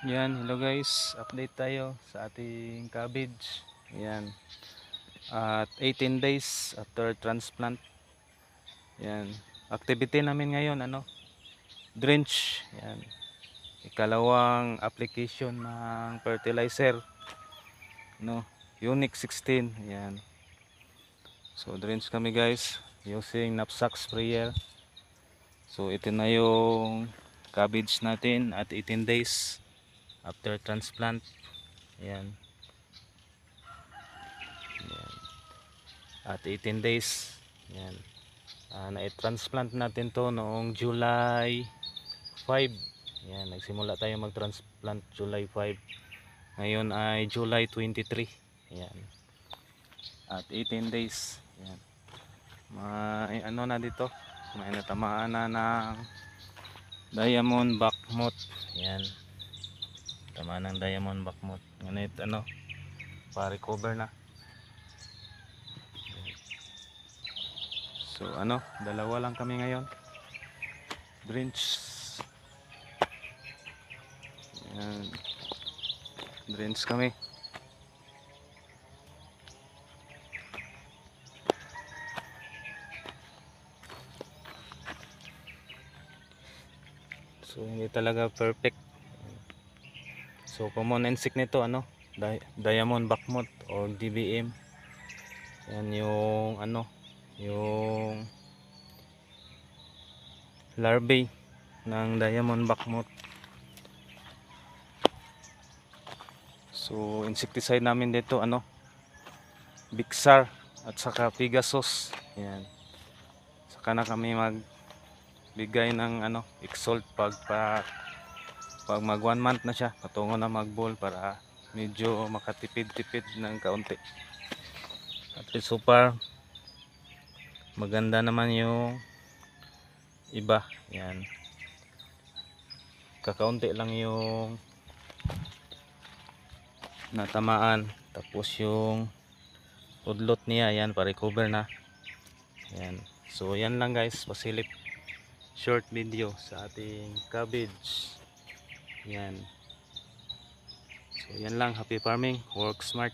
Yan, hello guys, update tayo sa ating cabbage. Yan, at 18 days after transplant. Yan, activity namin ngayon, drench. Yan, ikalawang application ng fertilizer, Unique 16. Yan, so drench kami guys using knapsack sprayer. So ito na yung cabbage natin at 18 days after transplant. Yan. At 18 days. Yan. Na-transplant natin to noong July 5. Yan, nagsimula tayo mag-transplant July 5. Ngayon ay July 23. Yan. At 18 days. Yan. May ano na dito? May natamaan na ng diamond backmoth. Yan. Tamaan ng diamond backmoth. Ngunit pa-recover na. So dalawa lang kami ngayon. Drench. Yan. Drench kami. So hindi talaga perfect. So common insect nito diamond backmoth or DBM. Yan yung yung larvae ng diamond backmoth. So insecticide namin dito Bixar at saka Pegasus. Yan. Saka na kami magbigay ng Exalt pag mag 1 month na siya, patungo na mag-ball para medyo makatipid-tipid ng kaunti. At so far maganda naman yung iba. Yan. Kakaunti lang yung natamaan, tapos yung udlot niya yan pa-recover na. Yan. So yan lang guys, pasilip short video sa ating cabbage. Yan. So yan lang, happy farming, work smart.